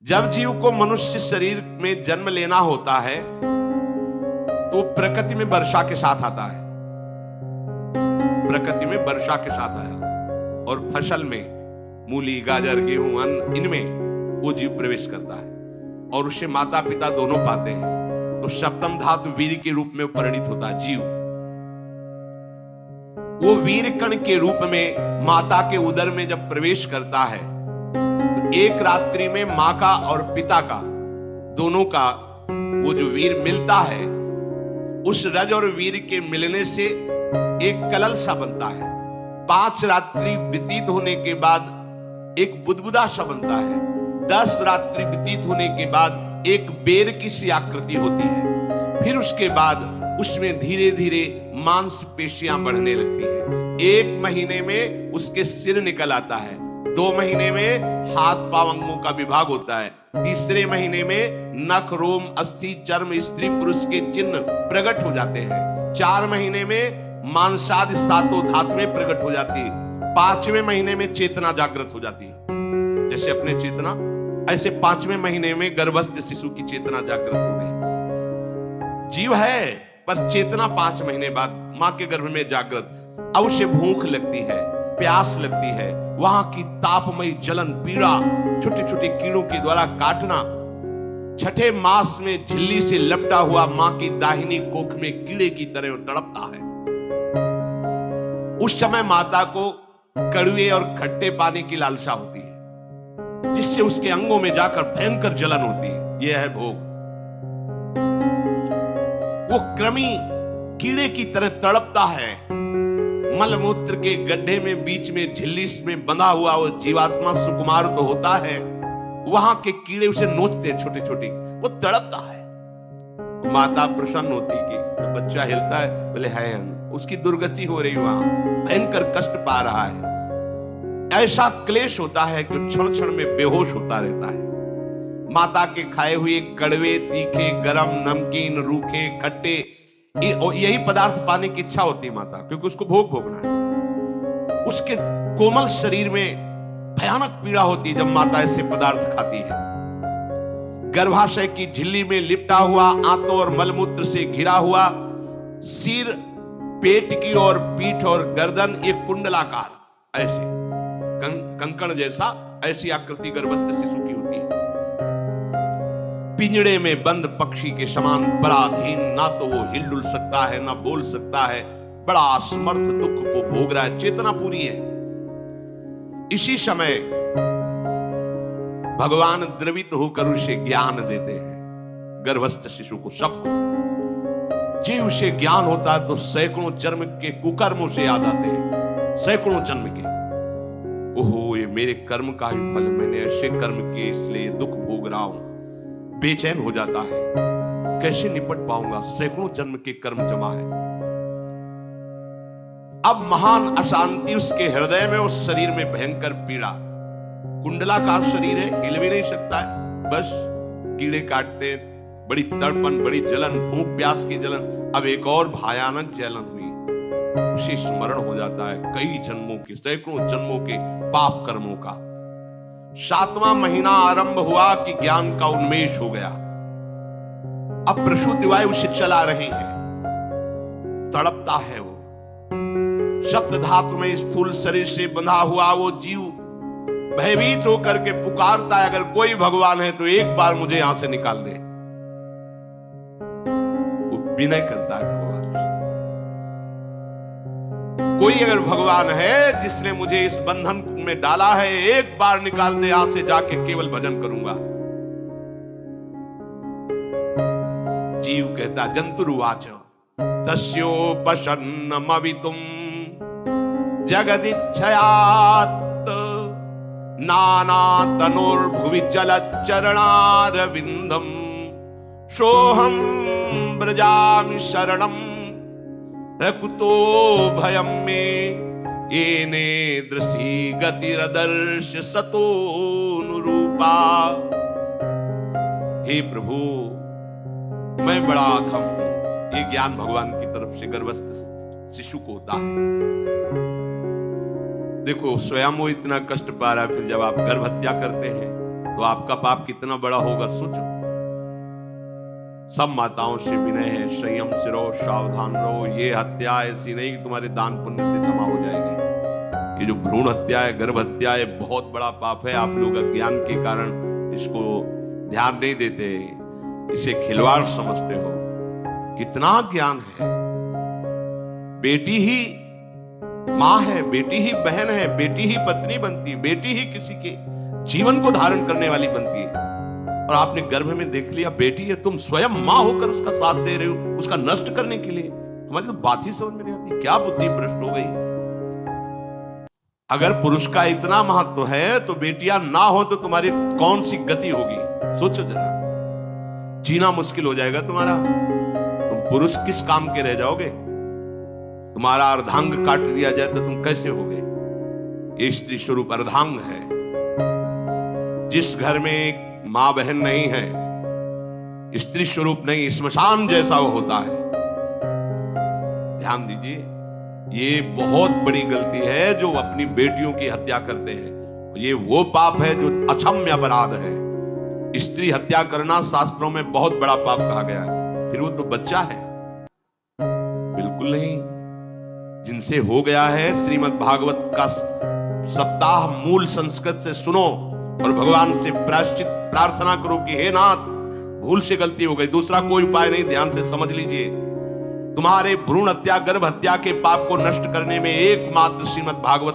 जब जीव को मनुष्य शरीर में जन्म लेना होता है तो प्रकृति में वर्षा के साथ आता है, प्रकृति में वर्षा के साथ आया और फसल में मूली, गाजर, गेहूं, अन्न, इनमें वो जीव प्रवेश करता है और उसे माता पिता दोनों पाते हैं। तो सप्तम धातु वीर के रूप में परिणित होता है जीव। वो वीर कण के रूप में माता के उदर में जब प्रवेश करता है तो एक रात्रि में मां का और पिता का दोनों का वो जो वीर मिलता है, उस रज और वीर के मिलने से एक कलल सा बनता है। 5 रात्रि व्यतीत होने के बाद एक बुदबुदा सा बनता है। 10 रात्रि व्यतीत होने के बाद एक बेर की सी आकृति होती है। फिर उसके बाद उसमें धीरे धीरे मांसपेशियां बढ़ने लगती हैं। 1 महीने में उसके सिर निकल आता है। 2 महीने में हाथ पांव अंगों का विभाग होता है। 3रे महीने में नख, रोम, अस्थि, चर्म, स्त्री पुरुष के चिन्ह प्रकट हो जाते हैं। 4 महीने में मांसादि 7 धातुएं प्रकट हो जाती है। 5वें महीने में चेतना जागृत हो जाती है। जैसे अपने चेतना, ऐसे 5वें महीने में गर्भस्थ शिशु की चेतना जागृत हो गई। जीव है पर चेतना 5 महीने बाद मां के गर्भ में जागृत। अब उसे भूख लगती है, प्यास लगती है। वहां की तापमयी जलन, पीड़ा, छोटे छोटे कीड़ों के द्वारा काटना। 6ठे मास में झिल्ली से लपटा हुआ मां की दाहिनी कोख में कीड़े की तरह तड़पता है। उस समय माता को कड़वे और खट्टे पानी की लालसा होती है, जिससे उसके अंगों में जाकर भयंकर जलन होती है। यह है भोग। वो कृमि कीड़े की तरह तड़पता है। मलमूत्र के गड्ढे में बीच में झिल्ली में बंधा हुआ वो जीवात्मा सुकुमार तो होता है, वहां के कीड़े उसे नोचते हैं छोटे छोटे, वो तड़पता है। माता प्रसन्न होती कि बच्चा हिलता है, बोले है उसकी दुर्गति हो रही, वहां भयंकर कष्ट पा रहा है। ऐसा क्लेश होता है कि क्षण क्षण में बेहोश होता रहता है। माता के खाए हुए कड़वे, तीखे, गरम, नमकीन, रूखे, खट्टे, यही पदार्थ पाने की इच्छा होती है माता, क्योंकि उसको भोग भोगना है। उसके कोमल शरीर में भयानक पीड़ा होती है जब माता ऐसे पदार्थ खाती है। गर्भाशय की झिल्ली में लिपटा हुआ, आंतों और मलमूत्र से घिरा हुआ सिर, पेट की और पीठ और गर्दन एक कुंडलाकार, ऐसे कंकण जैसा, ऐसी आकृति गर्भस्थ शिशु की होती है। पिंजड़े में बंद पक्षी के समान पराधीन, ना तो वो हिलडुल सकता है ना बोल सकता है। बड़ा असमर्थ दुख को भोग रहा है, चेतना पूरी है। इसी समय भगवान द्रवित होकर उसे ज्ञान देते हैं, गर्भस्थ शिशु को, सबको। जी उसे ज्ञान होता है तो सैकड़ों जन्म के कुकर्मों से याद आते हैं, सैकड़ों जन्म के। ओहो, ये मेरे कर्म का ही फल, मैंने ऐसे कर्म किए इसलिए दुख भोग रहा हूं। बेचैन हो जाता है, कैसे निपट पाऊंगा, सैकड़ों जन्म के कर्म जमा है। अब महान अशांति उसके हृदय में, उस शरीर में भयंकर पीड़ा। कुंडलाकार शरीर है, हिल भी नहीं सकता है, बस कीड़े काटते, बड़ी तड़पन, बड़ी जलन, भूख प्यास की जलन। अब एक और भयानक जलन हुई, उसे स्मरण हो जाता है कई जन्मों के, सैकड़ों जन्मों के पाप कर्मों का। 7वां महीना आरंभ हुआ कि ज्ञान का उन्मेष हो गया। अब प्रसूति वायु उसे चला रही है, तड़पता है वो। शब्द धातु में स्थूल शरीर से बंधा हुआ वो जीव भयभीत होकर के पुकारता है, अगर कोई भगवान है तो एक बार मुझे यहां से निकाल दे। वो विनय करता है भगवान से, कोई अगर भगवान है जिसने मुझे इस बंधन में डाला है, एक बार निकाल दे, यहां से जाके केवल भजन करूंगा। जीव कहता, जंतुरुवाच तस्योपशन्नमवितुम जगदिच्छयात् नाना तनोर्भुवि जलचरणारविंदम सोहम ब्रजामि शरणम रकुतो भयम में येने दृशी गतिरदर्श सतोनुरूपा। हे प्रभु, मैं बड़ा अधम हूं। ये ज्ञान भगवान की तरफ से गर्भस्थ शिशु को होता है। देखो, स्वयं वो इतना कष्ट पा रहा है, फिर जब आप गर्भ हत्या करते हैं तो आपका पाप कितना बड़ा होगा सोचो। सब माताओं से विनय है, संयम से रहो, सावधान रहो। ये हत्या ऐसी नहीं कि तुम्हारे दान पुण्य से क्षमा हो जाएगी। ये जो भ्रूण हत्या है, गर्भ हत्या है, बहुत बड़ा पाप है। आप लोग अज्ञान के कारण इसको ध्यान नहीं देते, इसे खिलवाड़ समझते हो। कितना ज्ञान है। बेटी ही मां है, बेटी ही बहन है, बेटी ही पत्नी बनती है, बेटी ही किसी के जीवन को धारण करने वाली बनती है। और आपने गर्भ में देख लिया बेटी है, तुम स्वयं मां होकर उसका साथ दे रहे हो, उसका नष्ट करने के लिए। हमारी तो बात ही समझ में नहीं आती, क्या बुद्धि भ्रष्ट हो गई। अगर पुरुष का इतना महत्व है तो बेटियां ना हो तो तुम्हारी कौन सी गति होगी, सोचो जरा। जीना मुश्किल हो जाएगा तुम्हारा। तुम पुरुष किस काम के रह जाओगे। तुम्हारा अर्धांग काट दिया जाए तो तुम कैसे होगे। ये स्त्री स्वरूप अर्धांग है। जिस घर में मां बहन नहीं है, स्त्री स्वरूप नहीं, श्मशान जैसा वो होता है। ध्यान दीजिए, ये बहुत बड़ी गलती है जो अपनी बेटियों की हत्या करते हैं। ये वो पाप है जो अक्षम्य अपराध है। स्त्री हत्या करना शास्त्रों में बहुत बड़ा पाप कहा गया है। फिर वो तो बच्चा है, बिल्कुल नहीं। जिनसे हो गया है, श्रीमद् भागवत का सप्ताह मूल संस्कृत से सुनो और भगवान से प्रायश्चित प्रार्थना करो कि हे नाथ, भूल से गलती हो गई, दूसरा कोई उपाय नहीं। ध्यान से समझ लीजिए, तुम्हारे भ्रूण हत्या, गर्भ हत्या के पाप को नष्ट करने में एकमात्र श्रीमद् भागवत